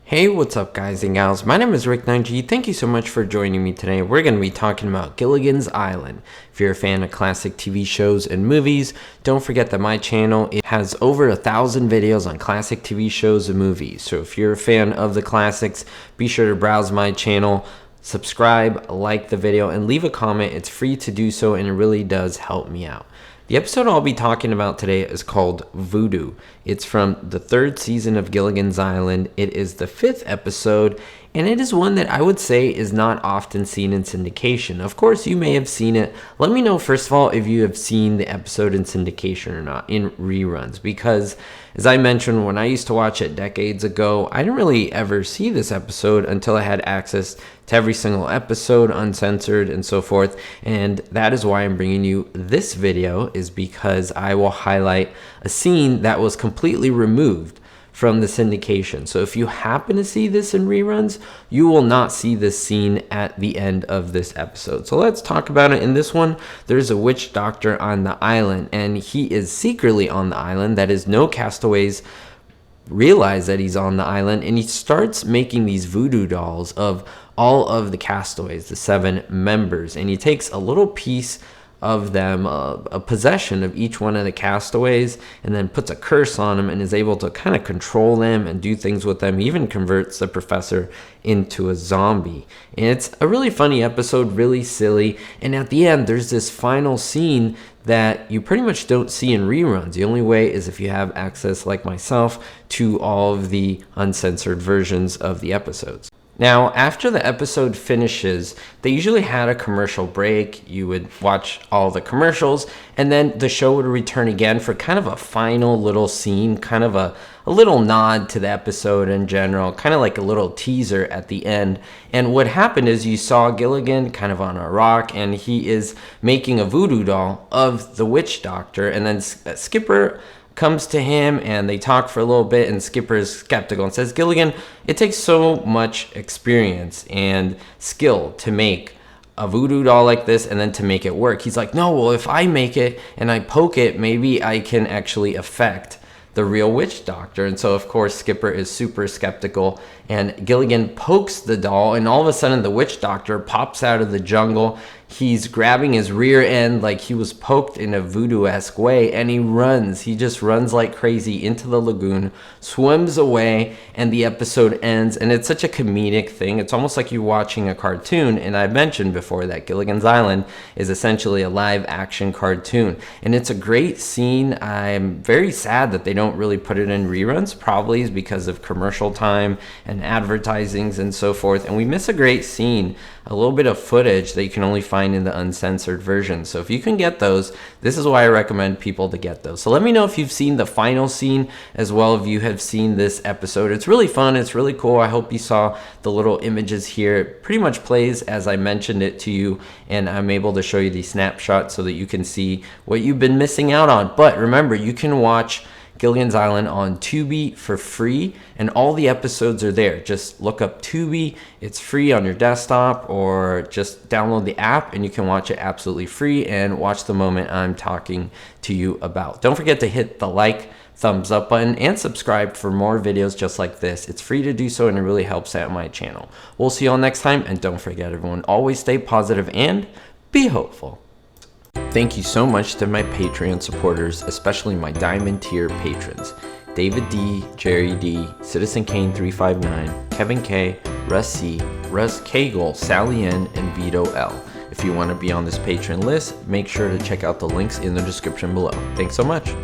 Hey, what's up guys and gals? My name is Rick 9G. Thank you so much for joining me today. We're going to be talking about Gilligan's Island. If you're a fan of classic TV shows and movies, don't forget that my channel has over 1,000 videos on classic TV shows and movies. So if you're a fan of the classics, be sure to browse my channel, subscribe, like the video, and leave a comment. It's free to do so and it really does help me out. The episode I'll be talking about today is called Voodoo. It's from the 3rd season of Gilligan's Island. It is the 5th episode, and it is one that I would say is not often seen in syndication. Of course, you may have seen it. Let me know, first of all, if you have seen the episode in syndication or not, in reruns, because as I mentioned, when I used to watch it decades ago, I didn't really ever see this episode until I had access to every single episode, uncensored and so forth. And that is why I'm bringing you this video, is because I will highlight a scene that was completely removed from the syndication. So if you happen to see this in reruns, you will not see this scene at the end of this episode. So let's talk about it. In this one, there's a witch doctor on the island, and he is secretly on the island. That is, no castaways realize that he's on the island, and he starts making these voodoo dolls of all of the castaways, the 7 members, and he takes a little piece of them, a possession of each one of the castaways, and then puts a curse on them and is able to kind of control them and do things with them. He even converts the professor into a zombie. And it's a really funny episode, really silly. And at the end, there's this final scene that you pretty much don't see in reruns. The only way is if you have access, like myself, to all of the uncensored versions of the episodes. Now, after the episode finishes, they usually had a commercial break. You would watch all the commercials, and then the show would return again for kind of a final little scene, kind of a little nod to the episode in general, kind of like a little teaser at the end. And what happened is you saw Gilligan kind of on a rock, and he is making a voodoo doll of the witch doctor, and then Skipper comes to him and they talk for a little bit, and Skipper is skeptical and says, Gilligan, it takes so much experience and skill to make a voodoo doll like this and then to make it work. He's like, no, well, if I make it and I poke it, maybe I can actually affect the real witch doctor. And so of course Skipper is super skeptical, and Gilligan pokes the doll, and all of a sudden the witch doctor pops out of the jungle. He's grabbing his rear end like he was poked in a voodoo-esque way, and he runs. He just runs like crazy into the lagoon, swims away, and the episode ends. And it's such a comedic thing. It's almost like you're watching a cartoon. And I've mentioned before that Gilligan's Island is essentially a live-action cartoon. And it's a great scene. I'm very sad that they don't really put it in reruns, probably is because of commercial time and advertisings and so forth. And we miss a great scene, a little bit of footage that you can only find in the uncensored version. So if you can get those, this is why I recommend people to get those. So let me know if you've seen the final scene as well, if you have seen this episode. It's really fun. It's really cool. I hope you saw the little images here. It pretty much plays as I mentioned it to you, and I'm able to show you the snapshot so that you can see what you've been missing out on. But remember, you can watch Gilligan's Island on Tubi for free, and all the episodes are there. Just look up Tubi. It's free on your desktop, or just download the app and you can watch it absolutely free and watch the moment I'm talking to you about. Don't forget to hit the like, thumbs up button, and subscribe for more videos just like this. It's free to do so and it really helps out my channel. We'll see you all next time, and don't forget, everyone, always stay positive and be hopeful. Thank you so much to my Patreon supporters, especially my Diamond tier patrons: David D, Jerry D, Citizen Kane 359, Kevin K, Russ C, Russ Cagle, Sally N, and Vito L. If you want to be on this patron list, make sure to check out the links in the description below. Thanks so much.